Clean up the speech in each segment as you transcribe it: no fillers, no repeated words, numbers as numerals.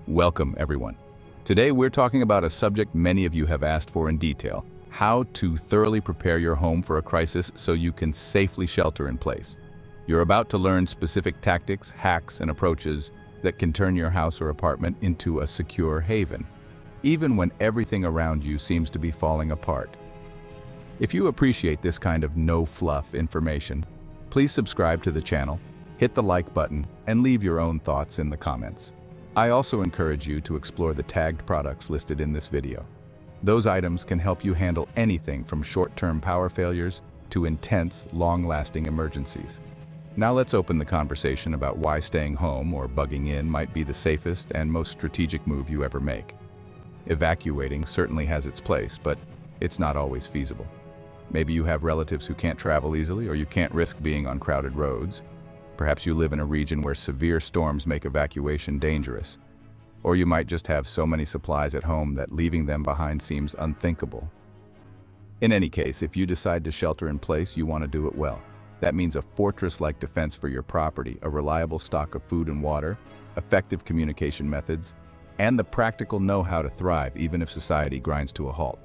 Welcome, everyone. Today we're talking about a subject many of you have asked for in detail: how to thoroughly prepare your home for a crisis so you can safely shelter in place. You're about to learn specific tactics, hacks, and approaches that can turn your house or apartment into a secure haven, even when everything around you seems to be falling apart. If you appreciate this kind of no-fluff information, please subscribe to the channel, hit the like button, and leave your own thoughts in the comments. I also encourage you to explore the tagged products listed in this video. Those items can help you handle anything from short-term power failures to intense, long-lasting emergencies. Now let's open the conversation about why staying home or bugging in might be the safest and most strategic move you ever make. Evacuating certainly has its place, but it's not always feasible. Maybe you have relatives who can't travel easily, or you can't risk being on crowded roads. Perhaps you live in a region where severe storms make evacuation dangerous. Or you might just have so many supplies at home that leaving them behind seems unthinkable. In any case, if you decide to shelter in place, you want to do it well. That means a fortress-like defense for your property, a reliable stock of food and water, effective communication methods, and the practical know-how to thrive even if society grinds to a halt.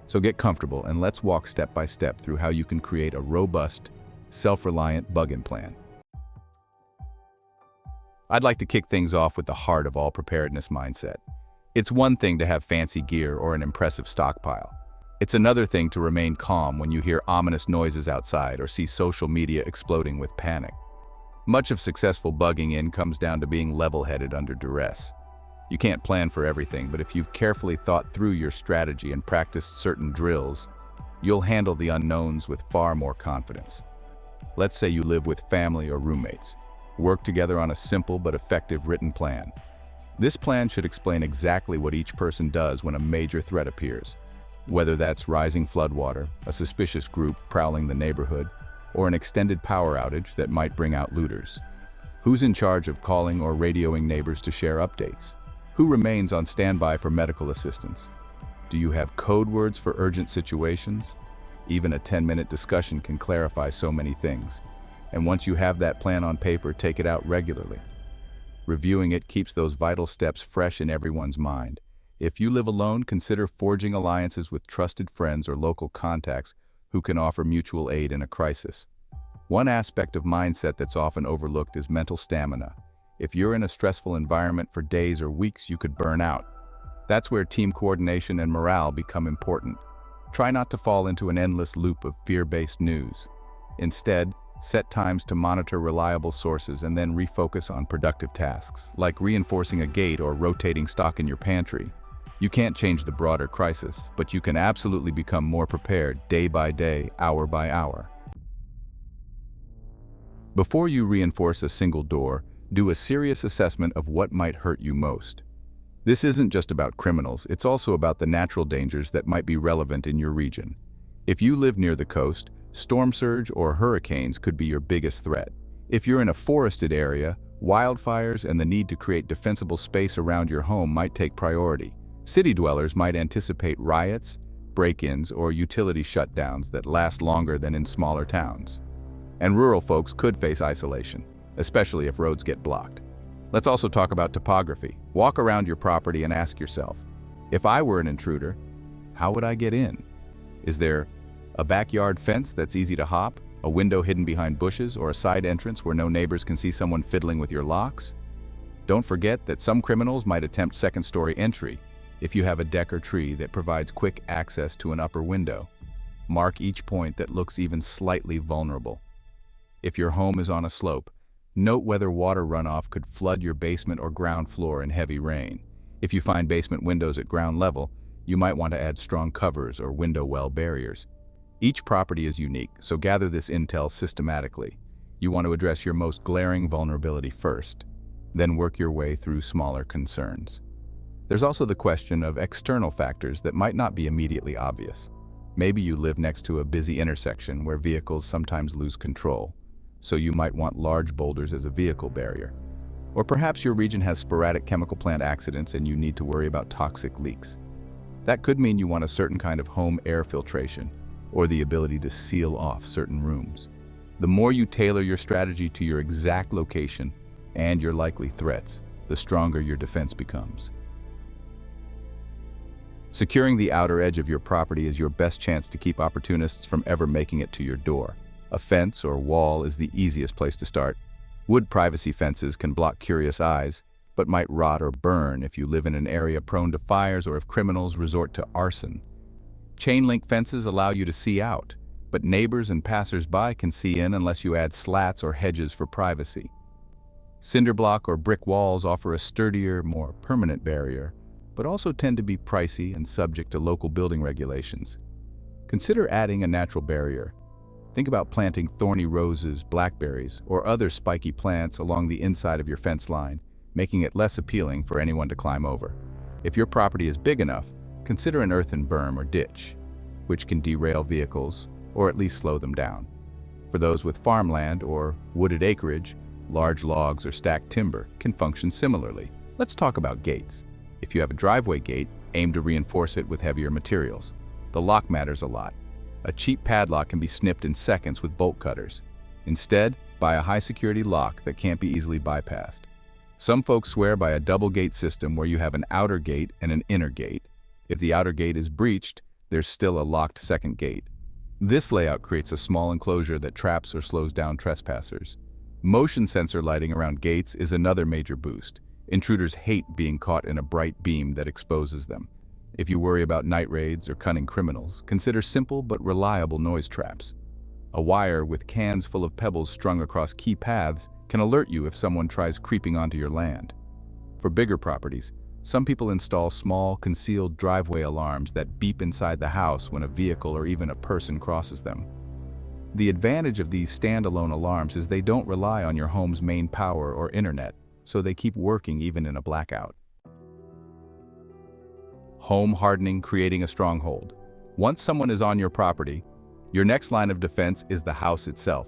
So get comfortable and let's walk step by step through how you can create a robust, self-reliant bug-in plan. I'd like to kick things off with the heart of all preparedness mindset. It's one thing to have fancy gear or an impressive stockpile. It's another thing to remain calm when you hear ominous noises outside or see social media exploding with panic. Much of successful bugging in comes down to being level-headed under duress. You can't plan for everything, but if you've carefully thought through your strategy and practiced certain drills, you'll handle the unknowns with far more confidence. Let's say you live with family or roommates. Work together on a simple but effective written plan. This plan should explain exactly what each person does when a major threat appears, whether that's rising floodwater, a suspicious group prowling the neighborhood, or an extended power outage that might bring out looters. Who's in charge of calling or radioing neighbors to share updates? Who remains on standby for medical assistance? Do you have code words for urgent situations? Even a 10-minute discussion can clarify so many things. And once you have that plan on paper, take it out regularly. Reviewing it keeps those vital steps fresh in everyone's mind. If you live alone, consider forging alliances with trusted friends or local contacts who can offer mutual aid in a crisis. One aspect of mindset that's often overlooked is mental stamina. If you're in a stressful environment for days or weeks, you could burn out. That's where team coordination and morale become important. Try not to fall into an endless loop of fear-based news. Instead, set times to monitor reliable sources and then refocus on productive tasks, like reinforcing a gate or rotating stock in your pantry. You can't change the broader crisis, but you can absolutely become more prepared day by day, hour by hour. Before you reinforce a single door, do a serious assessment of what might hurt you most. This isn't just about criminals, it's also about the natural dangers that might be relevant in your region. If you live near the coast, storm surge or hurricanes could be your biggest threat. If you're in a forested area, wildfires and the need to create defensible space around your home might take priority. City dwellers might anticipate riots, break-ins, or utility shutdowns that last longer than in smaller towns. And rural folks could face isolation, especially if roads get blocked. Let's also talk about topography. Walk around your property and ask yourself, if I were an intruder, how would I get in? Is there a backyard fence that's easy to hop, a window hidden behind bushes, or a side entrance where no neighbors can see someone fiddling with your locks? Don't forget that some criminals might attempt second-story entry if you have a deck or tree that provides quick access to an upper window. Mark each point that looks even slightly vulnerable. If your home is on a slope, note whether water runoff could flood your basement or ground floor in heavy rain. If you find basement windows at ground level, you might want to add strong covers or window well barriers. Each property is unique, so gather this intel systematically. You want to address your most glaring vulnerability first, then work your way through smaller concerns. There's also the question of external factors that might not be immediately obvious. Maybe you live next to a busy intersection where vehicles sometimes lose control, so you might want large boulders as a vehicle barrier. Or perhaps your region has sporadic chemical plant accidents and you need to worry about toxic leaks. That could mean you want a certain kind of home air filtration, or the ability to seal off certain rooms. The more you tailor your strategy to your exact location and your likely threats, the stronger your defense becomes. Securing the outer edge of your property is your best chance to keep opportunists from ever making it to your door. A fence or wall is the easiest place to start. Wood privacy fences can block curious eyes, but might rot or burn if you live in an area prone to fires or if criminals resort to arson. Chain link fences allow you to see out, but neighbors and passers-by can see in unless you add slats or hedges for privacy. Cinder block or brick walls offer a sturdier, more permanent barrier, but also tend to be pricey and subject to local building regulations. Consider adding a natural barrier. Think about planting thorny roses, blackberries, or other spiky plants along the inside of your fence line, making it less appealing for anyone to climb over. If your property is big enough, consider an earthen berm or ditch, which can derail vehicles or at least slow them down. For those with farmland or wooded acreage, large logs or stacked timber can function similarly. Let's talk about gates. If you have a driveway gate, aim to reinforce it with heavier materials. The lock matters a lot. A cheap padlock can be snipped in seconds with bolt cutters. Instead, buy a high-security lock that can't be easily bypassed. Some folks swear by a double gate system where you have an outer gate and an inner gate. If the outer gate is breached, there's still a locked second gate. This layout creates a small enclosure that traps or slows down trespassers. Motion sensor lighting around gates is another major boost. Intruders hate being caught in a bright beam that exposes them. If you worry about night raids or cunning criminals, consider simple but reliable noise traps. A wire with cans full of pebbles strung across key paths can alert you if someone tries creeping onto your land. For bigger properties, some people install small, concealed driveway alarms that beep inside the house when a vehicle or even a person crosses them. The advantage of these standalone alarms is they don't rely on your home's main power or internet, so they keep working even in a blackout. Home hardening, creating a stronghold. Once someone is on your property, your next line of defense is the house itself.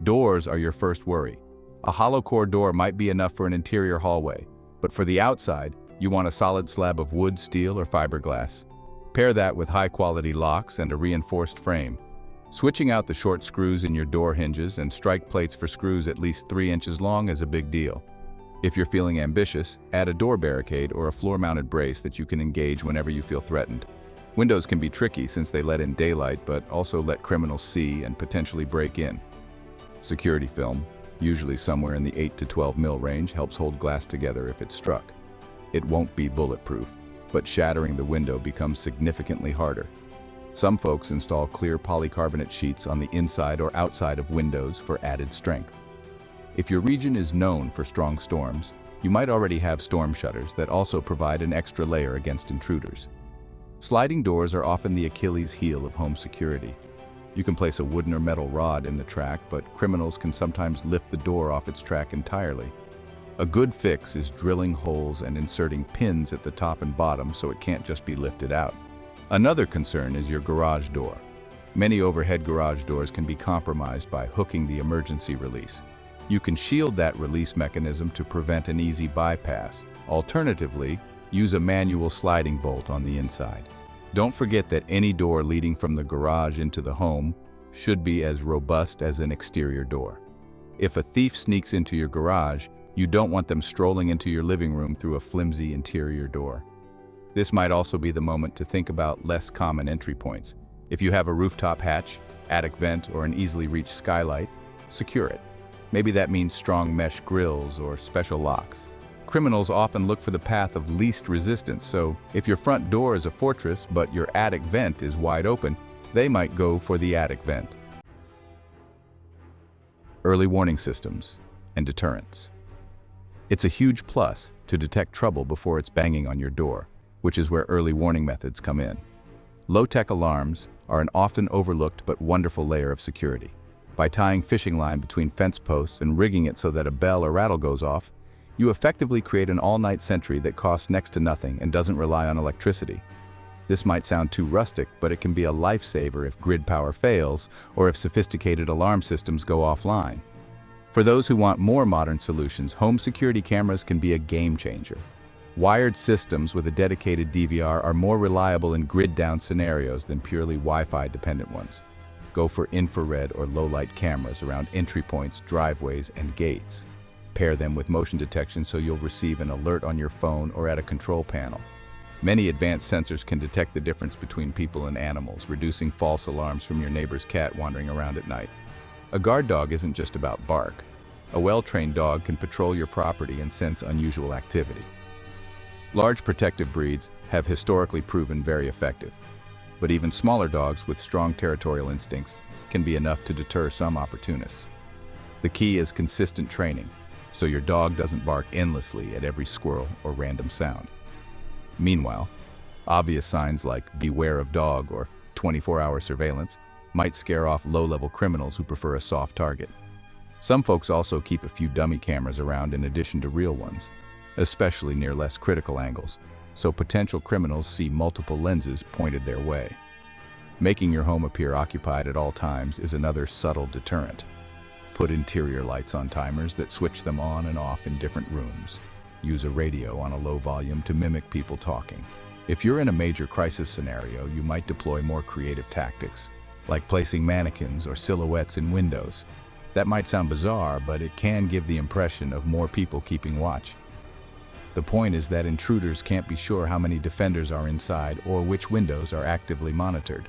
Doors are your first worry. A hollow core door might be enough for an interior hallway, but for the outside, you want a solid slab of wood, steel, or fiberglass. Pair that with high-quality locks and a reinforced frame. Switching out the short screws in your door hinges and strike plates for screws at least 3 inches long is a big deal. If you're feeling ambitious, add a door barricade or a floor-mounted brace that you can engage whenever you feel threatened. Windows can be tricky since they let in daylight, but also let criminals see and potentially break in. Security film, usually somewhere in the 8 to 12 mil range, helps hold glass together if it's struck. It won't be bulletproof, but shattering the window becomes significantly harder. Some folks install clear polycarbonate sheets on the inside or outside of windows for added strength. If your region is known for strong storms, you might already have storm shutters that also provide an extra layer against intruders. Sliding doors are often the Achilles heel of home security. You can place a wooden or metal rod in the track, but criminals can sometimes lift the door off its track entirely. A good fix is drilling holes and inserting pins at the top and bottom so it can't just be lifted out. Another concern is your garage door. Many overhead garage doors can be compromised by hooking the emergency release. You can shield that release mechanism to prevent an easy bypass. Alternatively, use a manual sliding bolt on the inside. Don't forget that any door leading from the garage into the home should be as robust as an exterior door. If a thief sneaks into your garage, you don't want them strolling into your living room through a flimsy interior door. This might also be the moment to think about less common entry points. If you have a rooftop hatch, attic vent, or an easily reached skylight, secure it. Maybe that means strong mesh grills or special locks. Criminals often look for the path of least resistance, so if your front door is a fortress but your attic vent is wide open, they might go for the attic vent. Early warning systems and deterrents. It's a huge plus to detect trouble before it's banging on your door, which is where early warning methods come in. Low-tech alarms are an often overlooked but wonderful layer of security. By tying fishing line between fence posts and rigging it so that a bell or rattle goes off, you effectively create an all-night sentry that costs next to nothing and doesn't rely on electricity. This might sound too rustic, but it can be a lifesaver if grid power fails or if sophisticated alarm systems go offline. For those who want more modern solutions, home security cameras can be a game changer. Wired systems with a dedicated DVR are more reliable in grid-down scenarios than purely Wi-Fi dependent ones. Go for infrared or low-light cameras around entry points, driveways, and gates. pair them with motion detection so you'll receive an alert on your phone or at a control panel. Many advanced sensors can detect the difference between people and animals, reducing false alarms from your neighbor's cat wandering around at night. A guard dog isn't just about bark. A well-trained dog can patrol your property and sense unusual activity. Large protective breeds have historically proven very effective, but even smaller dogs with strong territorial instincts can be enough to deter some opportunists. The key is consistent training, so your dog doesn't bark endlessly at every squirrel or random sound. Meanwhile, obvious signs like beware of dog or 24-hour surveillance might scare off low-level criminals who prefer a soft target. Some folks also keep a few dummy cameras around in addition to real ones, especially near less critical angles, so potential criminals see multiple lenses pointed their way. Making your home appear occupied at all times is another subtle deterrent. Put interior lights on timers that switch them on and off in different rooms. Use a radio on a low volume to mimic people talking. If you're in a major crisis scenario, you might deploy more creative tactics, like placing mannequins or silhouettes in windows. That might sound bizarre, but it can give the impression of more people keeping watch. The point is that intruders can't be sure how many defenders are inside or which windows are actively monitored.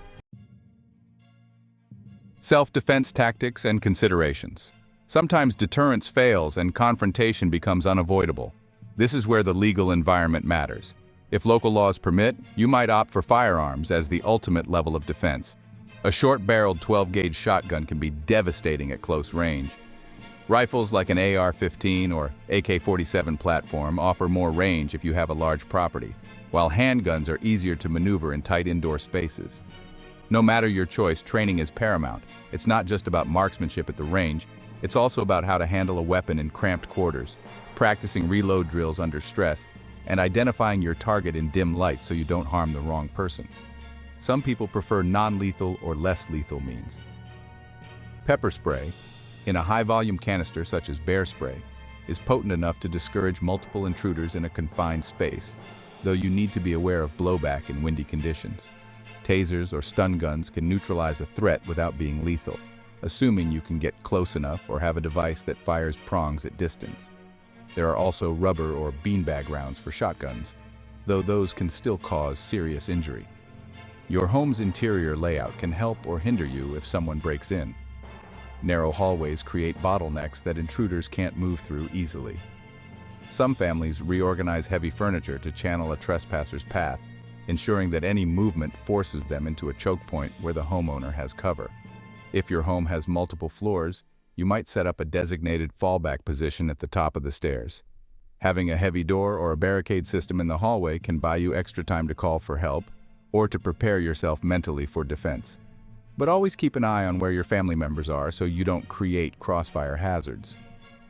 Self-defense tactics and considerations. Sometimes deterrence fails and confrontation becomes unavoidable. This is where the legal environment matters. If local laws permit, you might opt for firearms as the ultimate level of defense. A short-barreled 12-gauge shotgun can be devastating at close range. Rifles like an AR-15 or AK-47 platform offer more range if you have a large property, while handguns are easier to maneuver in tight indoor spaces. No matter your choice, training is paramount. It's not just about marksmanship at the range, it's also about how to handle a weapon in cramped quarters, practicing reload drills under stress, and identifying your target in dim light so you don't harm the wrong person. Some people prefer non-lethal or less lethal means. Pepper spray, in a high-volume canister such as bear spray, is potent enough to discourage multiple intruders in a confined space, though you need to be aware of blowback in windy conditions. Tasers or stun guns can neutralize a threat without being lethal, assuming you can get close enough or have a device that fires prongs at distance. There are also rubber or beanbag rounds for shotguns, though those can still cause serious injury. Your home's interior layout can help or hinder you if someone breaks in. Narrow hallways create bottlenecks that intruders can't move through easily. Some families reorganize heavy furniture to channel a trespasser's path, ensuring that any movement forces them into a choke point where the homeowner has cover. If your home has multiple floors, you might set up a designated fallback position at the top of the stairs. Having a heavy door or a barricade system in the hallway can buy you extra time to call for help or to prepare yourself mentally for defense. But always keep an eye on where your family members are so you don't create crossfire hazards.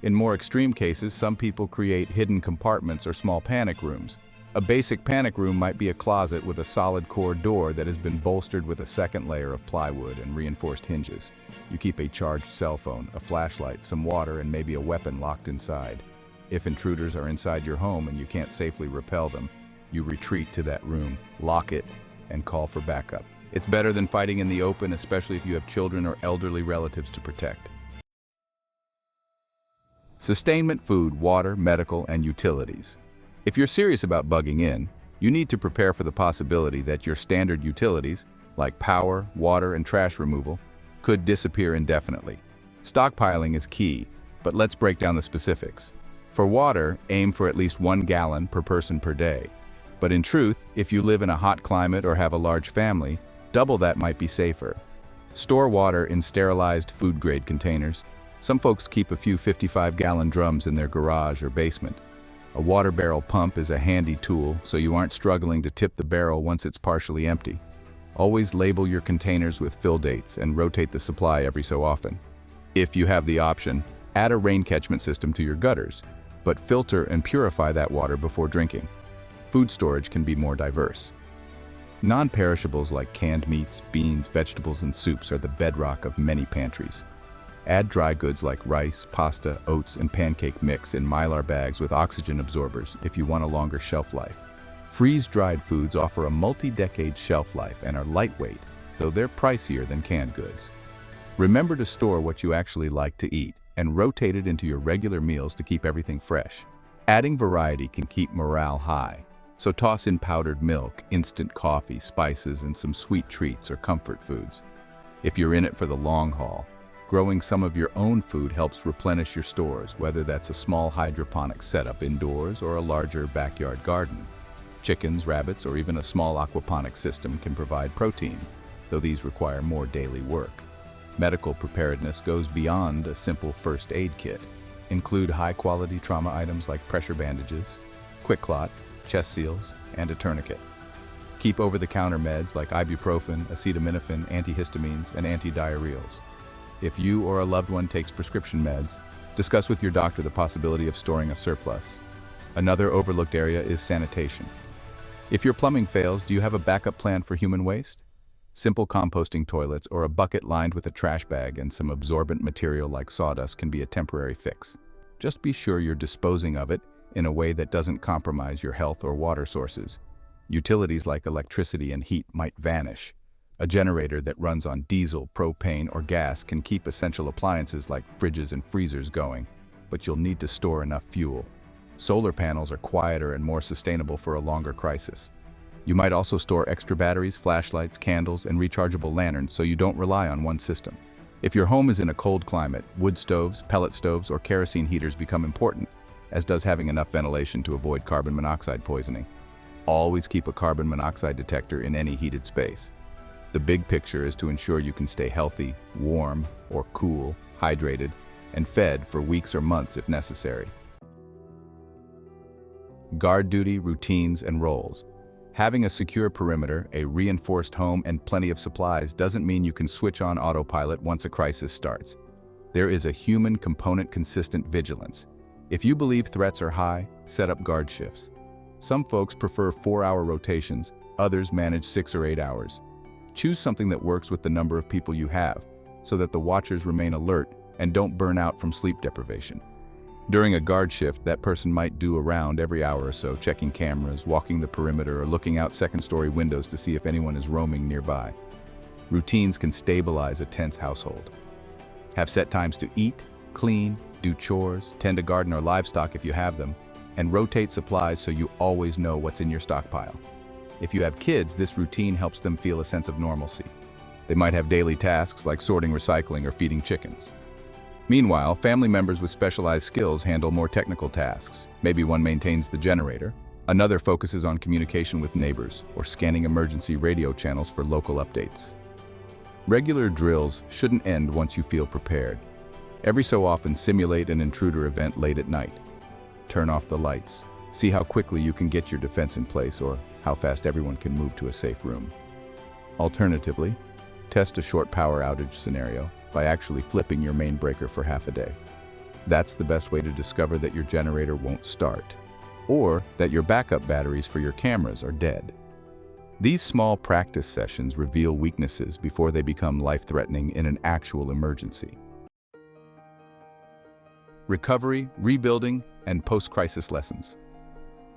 In more extreme cases, some people create hidden compartments or small panic rooms. A basic panic room might be a closet with a solid core door that has been bolstered with a second layer of plywood and reinforced hinges. You keep a charged cell phone, a flashlight, some water, and maybe a weapon locked inside. If intruders are inside your home and you can't safely repel them, you retreat to that room, lock it, and call for backup. It's better than fighting in the open, especially if you have children or elderly relatives to protect. Sustainment food, water, medical, and utilities. If you're serious about bugging in, you need to prepare for the possibility that your standard utilities, like power, water, and trash removal, could disappear indefinitely. Stockpiling is key, but let's break down the specifics. For water, aim for at least 1 gallon per person per day. But in truth, if you live in a hot climate or have a large family, double that might be safer. Store water in sterilized food-grade containers. Some folks keep a few 55-gallon drums in their garage or basement. A water barrel pump is a handy tool, so you aren't struggling to tip the barrel once it's partially empty. Always label your containers with fill dates and rotate the supply every so often. If you have the option, add a rain catchment system to your gutters, but filter and purify that water before drinking. Food storage can be more diverse. Non-perishables like canned meats, beans, vegetables, and soups are the bedrock of many pantries. Add dry goods like rice, pasta, oats, and pancake mix in Mylar bags with oxygen absorbers if you want a longer shelf life. Freeze-dried foods offer a multi-decade shelf life and are lightweight, though they're pricier than canned goods. Remember to store what you actually like to eat. and rotate it into your regular meals to keep everything fresh. Adding variety can keep morale high, so toss in powdered milk, instant coffee, spices, and some sweet treats or comfort foods. If you're in it for the long haul, growing some of your own food helps replenish your stores, whether that's a small hydroponic setup indoors or a larger backyard garden. Chickens, rabbits, or even a small aquaponic system can provide protein, though these require more daily work. Medical preparedness goes beyond a simple first aid kit. Include high-quality trauma items like pressure bandages, quick clot, chest seals, and a tourniquet. Keep over-the-counter meds like ibuprofen, acetaminophen, antihistamines, and antidiarrheals. If you or a loved one takes prescription meds, discuss with your doctor the possibility of storing a surplus. Another overlooked area is sanitation. If your plumbing fails, do you have a backup plan for human waste? Simple composting toilets or a bucket lined with a trash bag and some absorbent material like sawdust can be a temporary fix. Just be sure you're disposing of it in a way that doesn't compromise your health or water sources. Utilities like electricity and heat might vanish. A generator that runs on diesel, propane, or gas can keep essential appliances like fridges and freezers going, but you'll need to store enough fuel. Solar panels are quieter and more sustainable for a longer crisis. You might also store extra batteries, flashlights, candles, and rechargeable lanterns so you don't rely on one system. If your home is in a cold climate, wood stoves, pellet stoves, or kerosene heaters become important, as does having enough ventilation to avoid carbon monoxide poisoning. Always keep a carbon monoxide detector in any heated space. The big picture is to ensure you can stay healthy, warm, or cool, hydrated, and fed for weeks or months if necessary. Guard duty, routines, and roles. Having a secure perimeter, a reinforced home, and plenty of supplies doesn't mean you can switch on autopilot once a crisis starts. There is a human component: consistent vigilance. If you believe threats are high, set up guard shifts. Some folks prefer 4-hour rotations, others manage 6 or 8 hours. Choose something that works with the number of people you have, so that the watchers remain alert and don't burn out from sleep deprivation. During a guard shift, that person might do a round every hour or so, checking cameras, walking the perimeter, or looking out second-story windows to see if anyone is roaming nearby. Routines can stabilize a tense household. Have set times to eat, clean, do chores, tend a garden or livestock if you have them, and rotate supplies so you always know what's in your stockpile. If you have kids, this routine helps them feel a sense of normalcy. They might have daily tasks like sorting recycling or feeding chickens. Meanwhile, family members with specialized skills handle more technical tasks. Maybe one maintains the generator, another focuses on communication with neighbors or scanning emergency radio channels for local updates. Regular drills shouldn't end once you feel prepared. Every so often, simulate an intruder event late at night. Turn off the lights. See how quickly you can get your defense in place or how fast everyone can move to a safe room. Alternatively, test a short power outage scenario by actually flipping your main breaker for half a day. That's the best way to discover that your generator won't start, or that your backup batteries for your cameras are dead. These small practice sessions reveal weaknesses before they become life-threatening in an actual emergency. Recovery, rebuilding, and post-crisis lessons.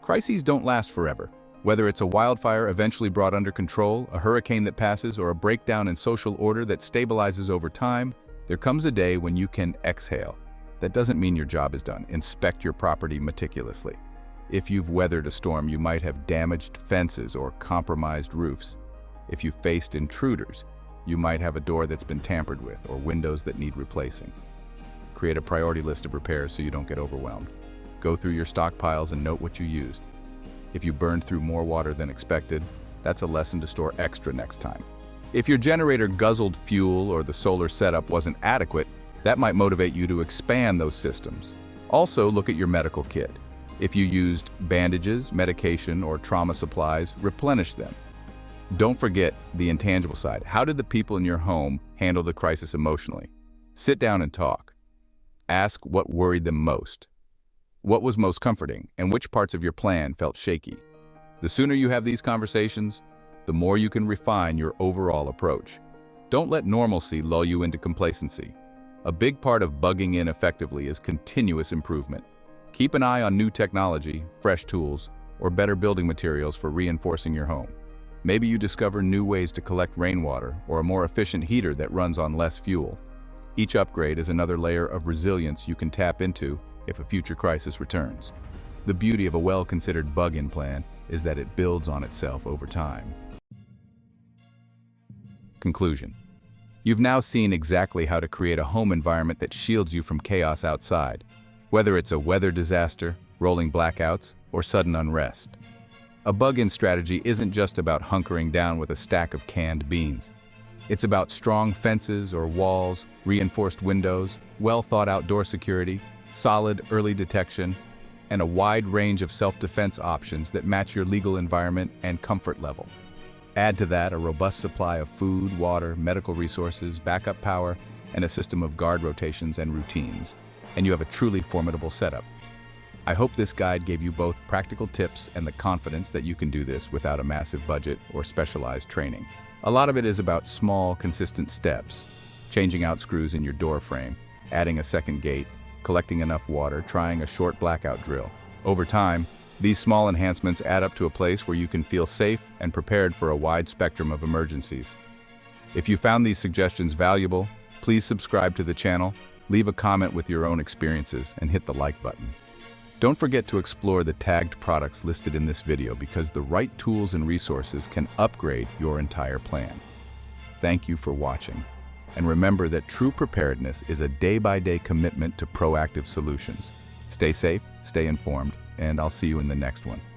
Crises don't last forever. Whether it's a wildfire eventually brought under control, a hurricane that passes, or a breakdown in social order that stabilizes over time, there comes a day when you can exhale. That doesn't mean your job is done. Inspect your property meticulously. If you've weathered a storm, you might have damaged fences or compromised roofs. If you faced intruders, you might have a door that's been tampered with or windows that need replacing. Create a priority list of repairs so you don't get overwhelmed. Go through your stockpiles and note what you used. If you burned through more water than expected, that's a lesson to store extra next time. If your generator guzzled fuel or the solar setup wasn't adequate, that might motivate you to expand those systems. Also, look at your medical kit. If you used bandages, medication, or trauma supplies, replenish them. Don't forget the intangible side. How did the people in your home handle the crisis emotionally? Sit down and talk. Ask what worried them most. What was most comforting, and which parts of your plan felt shaky? The sooner you have these conversations, the more you can refine your overall approach. Don't let normalcy lull you into complacency. A big part of bugging in effectively is continuous improvement. Keep an eye on new technology, fresh tools, or better building materials for reinforcing your home. Maybe you discover new ways to collect rainwater or a more efficient heater that runs on less fuel. Each upgrade is another layer of resilience you can tap into if a future crisis returns. The beauty of a well-considered bug-in plan is that it builds on itself over time. Conclusion. You've now seen exactly how to create a home environment that shields you from chaos outside, whether it's a weather disaster, rolling blackouts, or sudden unrest. A bug-in strategy isn't just about hunkering down with a stack of canned beans. It's about strong fences or walls, reinforced windows, well-thought-out door security, solid early detection, and a wide range of self-defense options that match your legal environment and comfort level. Add to that a robust supply of food, water, medical resources, backup power, and a system of guard rotations and routines, and you have a truly formidable setup. I hope this guide gave you both practical tips and the confidence that you can do this without a massive budget or specialized training. A lot of it is about small, consistent steps, changing out screws in your door frame, adding a second gate, collecting enough water, trying a short blackout drill. Over time, these small enhancements add up to a place where you can feel safe and prepared for a wide spectrum of emergencies. If you found these suggestions valuable, please subscribe to the channel, leave a comment with your own experiences, and hit the like button. Don't forget to explore the tagged products listed in this video because the right tools and resources can upgrade your entire plan. Thank you for watching. And remember that true preparedness is a day-by-day commitment to proactive solutions. Stay safe, stay informed, and I'll see you in the next one.